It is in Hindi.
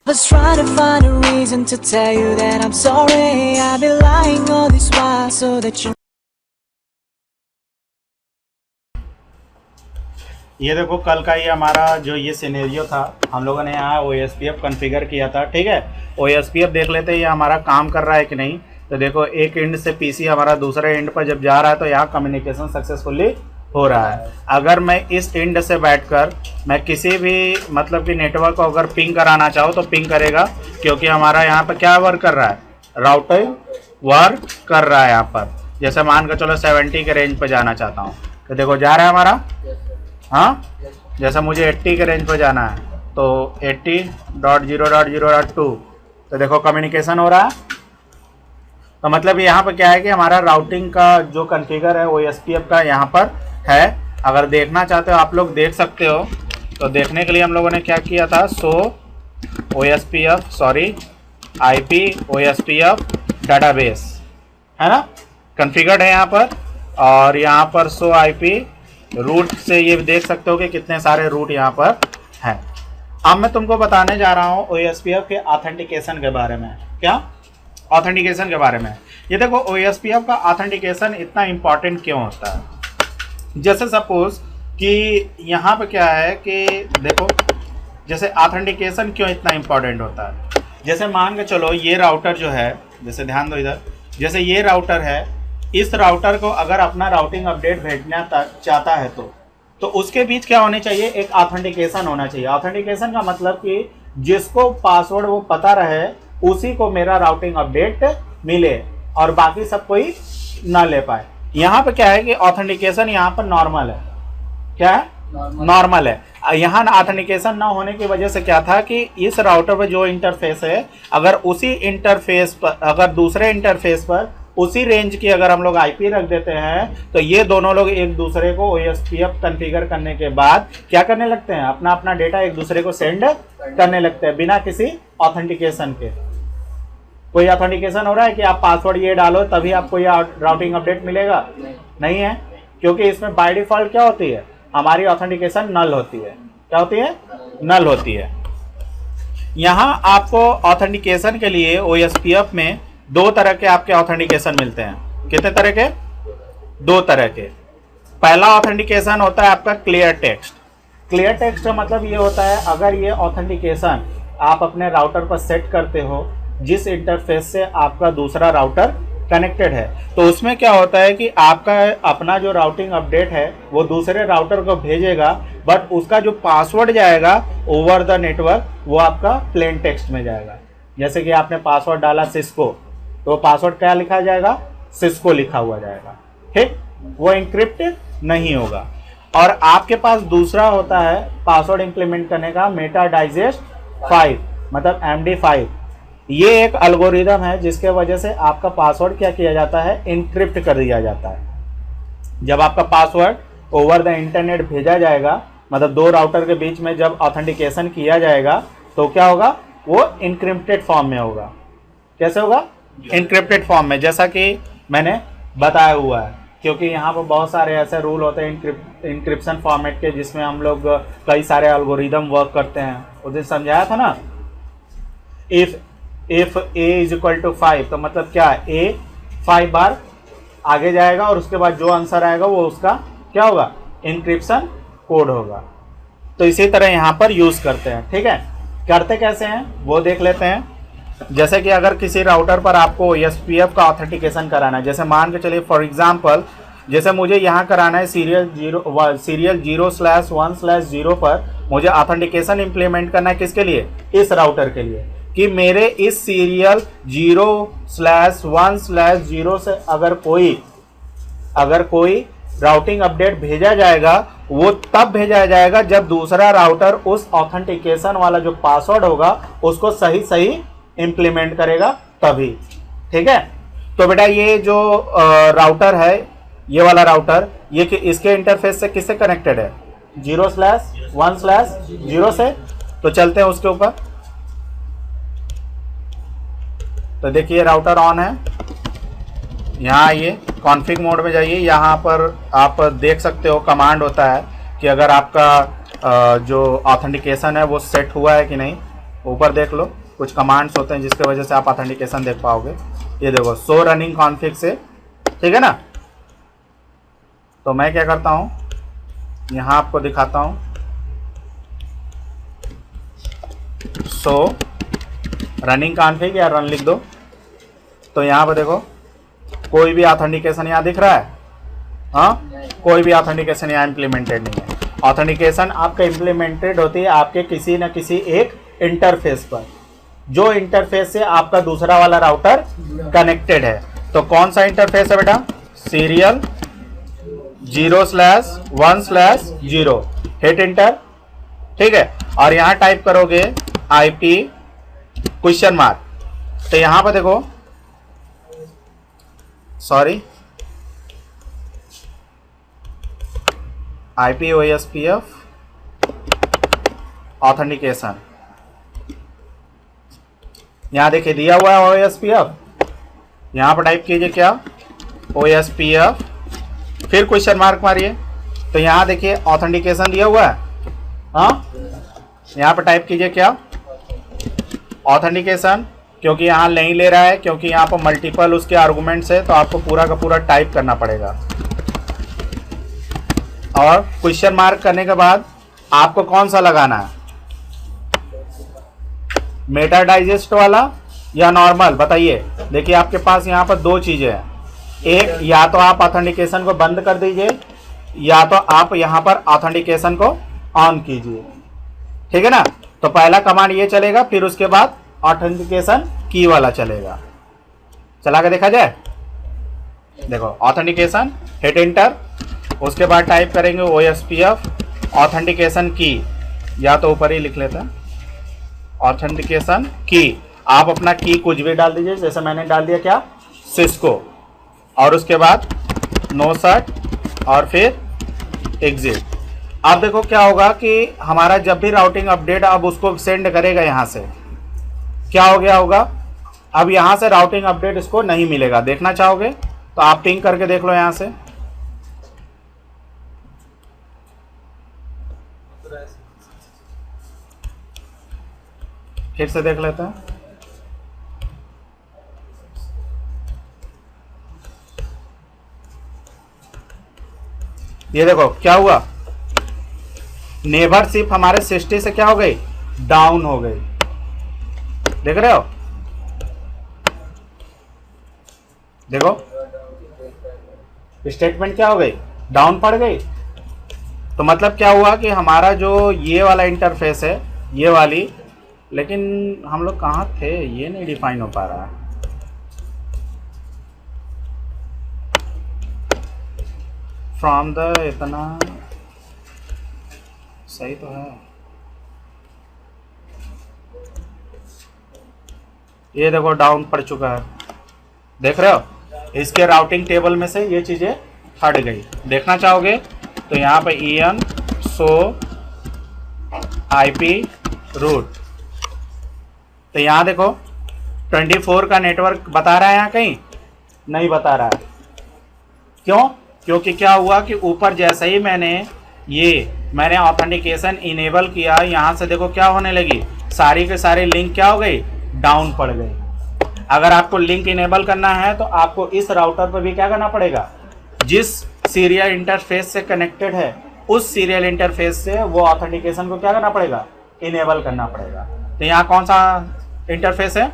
was trying to find a reason to tell you that I'm sorry. I've been lying all this while so that you. ये देखो कल का ये हमारा जो ये सिनेरियो था, हम लोगों ने यहाँ OSPF कॉन्फ़िगर किया था। ठीक है, OSPF देख लेते हैं ये हमारा काम कर रहा है कि नहीं। तो देखो एक एंड से PC हमारा दूसरे एंड पर जब जा रहा है तो यहाँ कम्युनिकेशन सक्सेसफुली हो रहा है। अगर मैं इस एंड से बैठकर मैं किसी भी मतलब कि नेटवर्क को अगर पिंग कराना चाहूँ तो पिंग करेगा, क्योंकि हमारा यहाँ पर क्या वर्क कर रहा है, राउटर वर्क कर रहा है यहाँ पर। जैसे मान कर चलो 70 के रेंज पर जाना चाहता हूँ तो देखो जा रहा है हमारा, हाँ। जैसे मुझे 80 के रेंज पर जाना है तो 80.0.0.2 तो देखो कम्युनिकेशन हो रहा है। तो मतलब यहाँ पर क्या है कि हमारा राउटिंग का जो कॉन्फ़िगर है OSPF का यहाँ पर है। अगर देखना चाहते हो आप लोग देख सकते हो। तो देखने के लिए हम लोगों ने क्या किया था, show OSPF IP OSPF database है ना, कॉन्फ़िगर्ड है यहाँ पर। और यहाँ पर शो IP रूट से ये देख सकते हो कि कितने सारे रूट यहाँ पर हैं। अब मैं तुमको बताने जा रहा हूँ OSPF के ऑथेंटिकेशन के बारे में। क्या ऑथेंटिकेशन के बारे में? ये देखो OSPF का ऑथेंटिकेशन इतना इम्पॉर्टेंट क्यों होता है। जैसे सपोज कि यहाँ पे क्या है कि देखो जैसे ऑथेंटिकेशन क्यों इतना इम्पॉर्टेंट होता है। जैसे मान के चलो ये राउटर जो है, जैसे ध्यान दो इधर, जैसे ये राउटर है, इस राउटर को अगर अपना राउटिंग अपडेट भेजना चाहता है तो उसके बीच क्या होनी चाहिए, एक ऑथेंटिकेशन होना चाहिए। ऑथेंटिकेशन का मतलब कि जिसको पासवर्ड वो पता रहे उसी को मेरा राउटिंग अपडेट मिले और बाकी सब कोई ना ले पाए। यहाँ पे क्या है कि ऑथेंटिकेशन यहाँ पर नॉर्मल है। क्या है? नॉर्मल है। यहाँ ऑथेंटिकेशन ना होने की वजह से क्या था कि इस राउटर पर जो इंटरफेस है, अगर उसी इंटरफेस पर, अगर दूसरे इंटरफेस पर उसी रेंज की अगर हम लोग IP रख देते हैं तो ये दोनों लोग एक दूसरे को OSPF कॉन्फ़िगर करने के बाद क्या करने लगते हैं, अपना अपना डेटा एक दूसरे को सेंड करने लगते हैं बिना किसी ऑथेंटिकेशन के। कोई ऑथेंटिकेशन हो रहा है कि आप पासवर्ड ये डालो तभी आपको ये राउटिंग अपडेट मिलेगा? नहीं है, क्योंकि इसमें बाय डिफॉल्ट क्या होती है, हमारी ऑथेंटिकेशन नल होती है। क्या होती है? नल होती है। यहाँ आपको ऑथेंटिकेशन के लिए OSPF में दो तरह के आपके ऑथेंटिकेशन मिलते हैं। कितने तरह के? दो तरह के। पहला ऑथेंटिकेशन होता है आपका क्लियर टेक्स्ट। क्लियर टेक्स्ट का मतलब ये होता है, अगर ये ऑथेंटिकेशन आप अपने राउटर पर सेट करते हो जिस इंटरफेस से आपका दूसरा राउटर कनेक्टेड है, तो उसमें क्या होता है कि आपका अपना जो राउटिंग अपडेट है वो दूसरे राउटर को भेजेगा, बट उसका जो पासवर्ड जाएगा ओवर द नेटवर्क वो आपका प्लेन टेक्स्ट में जाएगा। जैसे कि आपने पासवर्ड डाला सिस्को, तो पासवर्ड क्या लिखा जाएगा, सिस्को लिखा हुआ जाएगा। ठीक, वो इंक्रिप्ट नहीं होगा। और आपके पास दूसरा होता है पासवर्ड इंप्लीमेंट करने का मेटा डाइजेस्ट 5 मतलब MD5। ये एक एल्गोरिदम है जिसके वजह से आपका पासवर्ड क्या किया जाता है, इनक्रिप्ट कर दिया जाता है। जब आपका पासवर्ड ओवर द इंटरनेट भेजा जाएगा, मतलब दो राउटर के बीच में जब ऑथेंटिकेशन किया जाएगा तो क्या होगा, वो इनक्रिप्टेड फॉर्म में होगा। कैसे होगा? इनक्रिप्टेड फॉर्म में, जैसा कि मैंने बताया हुआ है। क्योंकि यहाँ पर बहुत सारे ऐसे रूल होते हैं इनक्रिप्शन फॉर्मेट के जिसमें हम लोग कई सारे एल्गोरिदम वर्क करते हैं। उस दिन समझाया था ना, इफ A = 5 तो मतलब क्या है, A 5 बार आगे जाएगा और उसके बाद जो आंसर आएगा वो उसका क्या होगा, इनक्रिप्शन कोड होगा। तो इसी तरह यहाँ पर यूज करते हैं। ठीक है, करते कैसे हैं वो देख लेते हैं। जैसे कि अगर किसी राउटर पर आपको OSPF का ऑथेंटिकेशन कराना है, जैसे मान के चलिए फॉर एग्जांपल, जैसे मुझे यहाँ कराना है सीरियल 0/1/0 पर मुझे ऑथेंटिकेशन इंप्लीमेंट करना है। किसके लिए? इस राउटर के लिए, कि मेरे इस सीरियल 0/1/0 से अगर कोई राउटिंग अपडेट भेजा जाएगा वो तब भेजा जाएगा जब दूसरा राउटर उस ऑथेंटिकेशन वाला जो पासवर्ड होगा उसको सही इंप्लीमेंट करेगा तभी। ठीक है, तो बेटा ये जो राउटर है, ये वाला राउटर, ये इसके इंटरफेस से किससे कनेक्टेड है, 0/1/0 से। तो चलते हैं उसके ऊपर। तो देखिए राउटर ऑन है। यहाँ आइए, कॉन्फ़िग मोड में जाइए। यहाँ पर आप देख सकते हो कमांड होता है कि अगर आपका जो ऑथेंटिकेशन है वो सेट हुआ है कि नहीं, ऊपर देख लो, कुछ कमांड्स होते हैं जिसके वजह से आप ऑथेंटिकेशन देख पाओगे। ये देखो शो रनिंग कॉन्फ़िग से, ठीक है ना। तो मैं क्या करता हूँ, यहाँ आपको दिखाता हूँ, शो रनिंग कॉन्फ़िग या रन लिख दो। तो यहाँ पर देखो कोई भी ऑथेंटिकेशन यहाँ दिख रहा है, हाँ, कोई भी ऑथेंटिकेशन यहाँ इम्प्लीमेंटेड नहीं है। ऑथेंटिकेशन आपका इम्प्लीमेंटेड होती है आपके किसी न किसी एक इंटरफेस पर, जो इंटरफेस से आपका दूसरा वाला राउटर कनेक्टेड है। तो कौन सा इंटरफेस है बेटा, सीरियल 0/1/0, हिट इंटर, ठीक है। और यहाँ टाइप करोगे IP क्वेश्चन मार्क। तो यहाँ पर देखो, सॉरी, IP OSPF ऑथेंटिकेशन, यहाँ देखिए दिया हुआ है OSPF। यहाँ पर टाइप कीजिए क्या, OSPF, फिर क्वेश्चन मार्क मारिए। तो यहाँ देखिए ऑथेंटिकेशन दिया हुआ है, हाँ। यहाँ पर टाइप कीजिए क्या, ऑथेंटिकेशन, क्योंकि यहाँ नहीं ले रहा है, क्योंकि यहाँ पर मल्टीपल उसके आर्गुमेंट्स है, तो आपको पूरा का पूरा टाइप करना पड़ेगा। और क्वेश्चन मार्क करने के बाद आपको कौन सा लगाना है, मेटा डाइजेस्ट वाला या नॉर्मल, बताइए। देखिए आपके पास यहाँ पर दो चीजें हैं, एक या तो आप ऑथेंटिकेशन को बंद कर दीजिए, या तो आप यहाँ पर ऑथेंटिकेशन को ऑन कीजिए, ठीक है ना। तो पहला कमांड ये चलेगा, फिर उसके बाद ऑथेंटिकेशन की वाला चलेगा। चला के देखा जाए, देखो ऑथेंटिकेशन, हिट इंटर, उसके बाद टाइप करेंगे OSPF ऑथेंटिकेशन की, या तो ऊपर ही लिख लेते हैं ऑथेंटिकेशन की। आप अपना की कुछ भी डाल दीजिए, जैसे मैंने डाल दिया क्या, सिस्को, और उसके बाद नो शट और फिर एग्जिट। अब देखो क्या होगा कि हमारा जब भी राउटिंग अपडेट अब उसको सेंड करेगा, यहाँ से क्या हो गया होगा, अब यहाँ से राउटिंग अपडेट इसको नहीं मिलेगा। देखना चाहोगे तो आप पिंग करके देख लो, यहाँ से फिर से देख लेते हैं। ये देखो क्या हुआ, नेबरशिप हमारे 60 से क्या हो गई, डाउन हो गई। देख रहे हो, देखो स्टेटमेंट क्या हो गई, डाउन पड़ गई। तो मतलब क्या हुआ कि हमारा जो ये वाला इंटरफेस है, ये वाली, लेकिन हम लोग कहाँ थे, ये नहीं डिफाइन हो पा रहा है। फ्रॉम द, इतना सही तो है। ये देखो डाउन पड़ चुका है, देख रहे हो, इसके राउटिंग टेबल में से ये चीजें हट गई। देखना चाहोगे तो यहाँ पे EN शो IP रूट, तो यहाँ देखो 24 का नेटवर्क बता रहा है, यहाँ कहीं नहीं बता रहा है। क्यों, क्योंकि क्या हुआ कि ऊपर जैसे ही मैंने ऑथेंटिकेशन इनेबल किया, यहाँ से देखो क्या होने लगी, सारी के सारे लिंक क्या हो गई, डाउन पड़ गई। अगर आपको लिंक इनेबल करना है तो आपको इस राउटर पर भी क्या करना पड़ेगा, जिस सीरियल इंटरफेस से कनेक्टेड है उस सीरियल इंटरफेस से वो ऑथेंटिकेशन को क्या करना पड़ेगा, इनेबल करना पड़ेगा। तो यहाँ कौन सा इंटरफेस है,